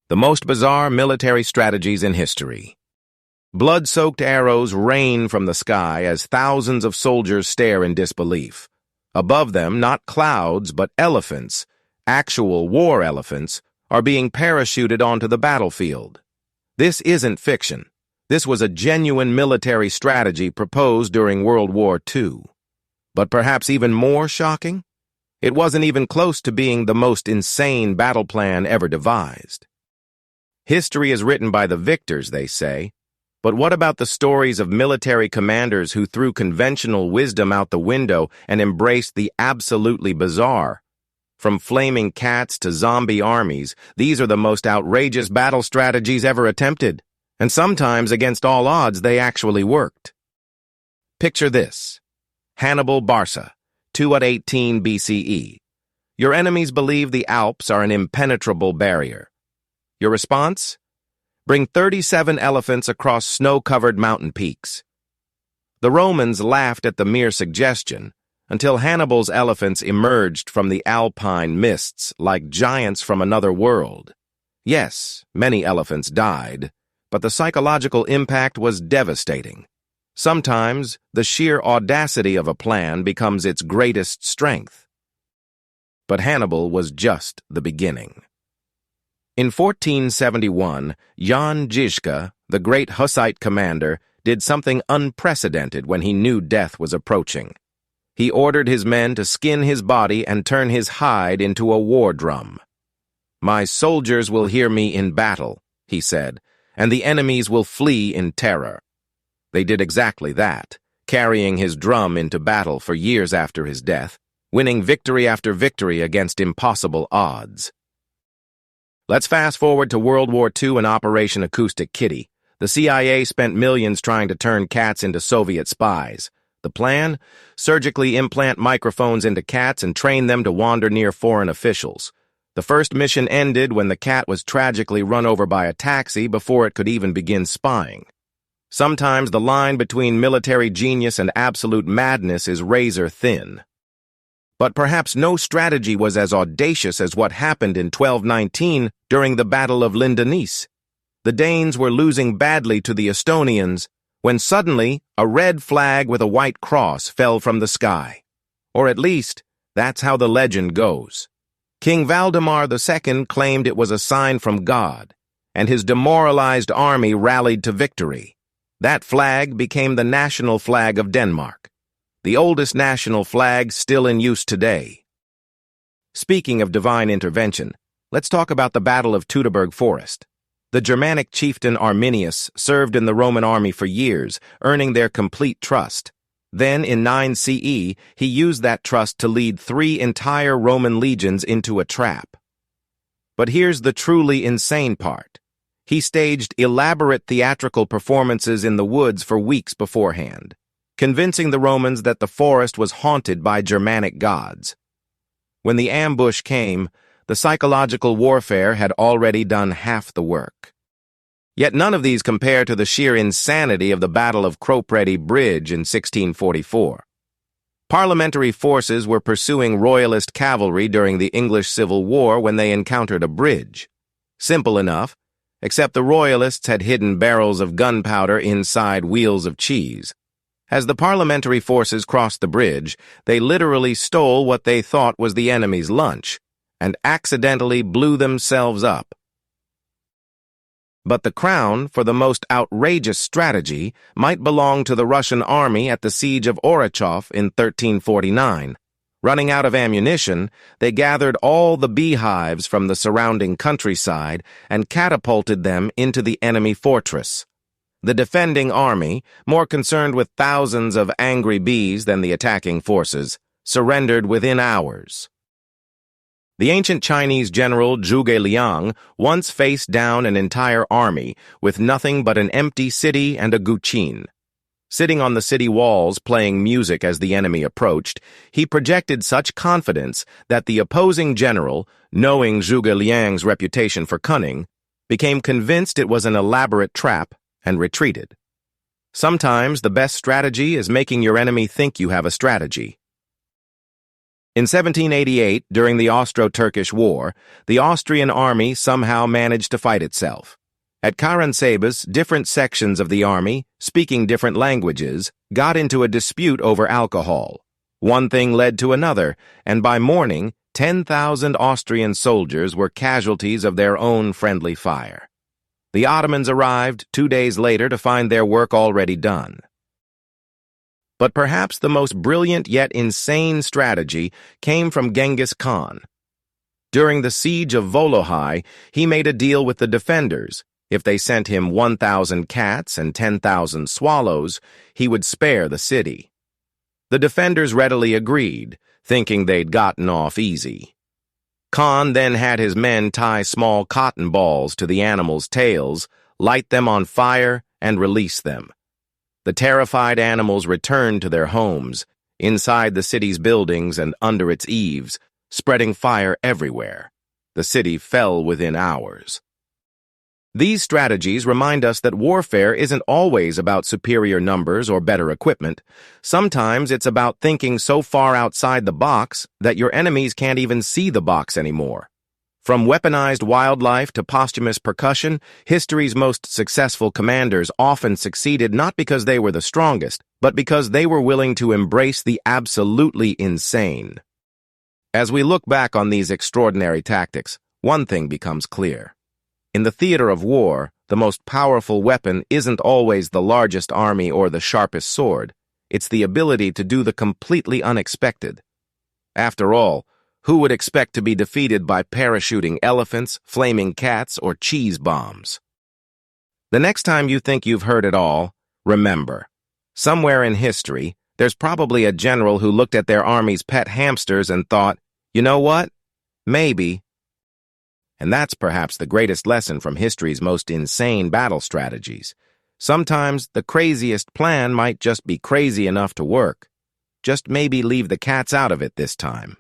The most bizarre military strategies in history. Blood-soaked arrows rain from the sky as thousands of soldiers stare in disbelief. Above them, not clouds, but elephants, actual war elephants, are being parachuted onto the battlefield. This isn't fiction. This was a genuine military strategy proposed during World War II. But perhaps even more shocking? It wasn't even close to being the most insane battle plan ever devised. History is written by the victors, they say. But what about the stories of military commanders who threw conventional wisdom out the window and embraced the absolutely bizarre? From flaming cats to zombie armies, these are the most outrageous battle strategies ever attempted. And sometimes, against all odds, they actually worked. Picture this. Hannibal Barca, 218 BCE. Your enemies believe the Alps are an impenetrable barrier. Your response? Bring 37 elephants across snow-covered mountain peaks. The Romans laughed at the mere suggestion until Hannibal's elephants emerged from the alpine mists like giants from another world. Yes, many elephants died, but the psychological impact was devastating. Sometimes, the sheer audacity of a plan becomes its greatest strength. But Hannibal was just the beginning. In 1471, Jan Žižka, the great Hussite commander, did something unprecedented when he knew death was approaching. He ordered his men to skin his body and turn his hide into a war drum. "My soldiers will hear me in battle," he said, "and the enemies will flee in terror." They did exactly that, carrying his drum into battle for years after his death, winning victory after victory against impossible odds. Let's fast forward to World War II and Operation Acoustic Kitty. The CIA spent millions trying to turn cats into Soviet spies. The plan? Surgically implant microphones into cats and train them to wander near foreign officials. The first mission ended when the cat was tragically run over by a taxi before it could even begin spying. Sometimes the line between military genius and absolute madness is razor thin. But perhaps no strategy was as audacious as what happened in 1219 during the Battle of Lindenice. The Danes were losing badly to the Estonians when suddenly a red flag with a white cross fell from the sky. Or at least, that's how the legend goes. King Valdemar II claimed it was a sign from God, and his demoralized army rallied to victory. That flag became the national flag of Denmark, the oldest national flag still in use today. Speaking of divine intervention, let's talk about the Battle of Teutoburg Forest. The Germanic chieftain Arminius served in the Roman army for years, earning their complete trust. Then, in 9 CE, he used that trust to lead 3 entire Roman legions into a trap. But here's the truly insane part. He staged elaborate theatrical performances in the woods for weeks beforehand, convincing the Romans that the forest was haunted by Germanic gods. When the ambush came, the psychological warfare had already done half the work. Yet none of these compare to the sheer insanity of the Battle of Crowpretty Bridge in 1644. Parliamentary forces were pursuing royalist cavalry during the English Civil War when they encountered a bridge. Simple enough, except the royalists had hidden barrels of gunpowder inside wheels of cheese. As the parliamentary forces crossed the bridge, they literally stole what they thought was the enemy's lunch and accidentally blew themselves up. But the crown for the most outrageous strategy might belong to the Russian army at the siege of Orychov in 1349. Running out of ammunition, they gathered all the beehives from the surrounding countryside and catapulted them into the enemy fortress. The defending army, more concerned with thousands of angry bees than the attacking forces, surrendered within hours. The ancient Chinese general Zhuge Liang once faced down an entire army with nothing but an empty city and a guqin. Sitting on the city walls playing music as the enemy approached, he projected such confidence that the opposing general, knowing Zhuge Liang's reputation for cunning, became convinced it was an elaborate trap and retreated. Sometimes the best strategy is making your enemy think you have a strategy. In 1788, during the Austro-Turkish War, the Austrian army somehow managed to fight itself. At Karansebes, different sections of the army, speaking different languages, got into a dispute over alcohol. One thing led to another, and by morning, 10,000 Austrian soldiers were casualties of their own friendly fire. The Ottomans arrived 2 days later to find their work already done. But perhaps the most brilliant yet insane strategy came from Genghis Khan. During the siege of Volohai, he made a deal with the defenders. If they sent him 1,000 cats and 10,000 swallows, he would spare the city. The defenders readily agreed, thinking they'd gotten off easy. Khan then had his men tie small cotton balls to the animals' tails, light them on fire, and release them. The terrified animals returned to their homes, inside the city's buildings and under its eaves, spreading fire everywhere. The city fell within hours. These strategies remind us that warfare isn't always about superior numbers or better equipment. Sometimes it's about thinking so far outside the box that your enemies can't even see the box anymore. From weaponized wildlife to posthumous percussion, history's most successful commanders often succeeded not because they were the strongest, but because they were willing to embrace the absolutely insane. As we look back on these extraordinary tactics, one thing becomes clear. In the theater of war, the most powerful weapon isn't always the largest army or the sharpest sword. It's the ability to do the completely unexpected. After all, who would expect to be defeated by parachuting elephants, flaming cats, or cheese bombs? The next time you think you've heard it all, remember, somewhere in history, there's probably a general who looked at their army's pet hamsters and thought, you know what? Maybe. And that's perhaps the greatest lesson from history's most insane battle strategies. Sometimes the craziest plan might just be crazy enough to work. Just maybe leave the cats out of it this time.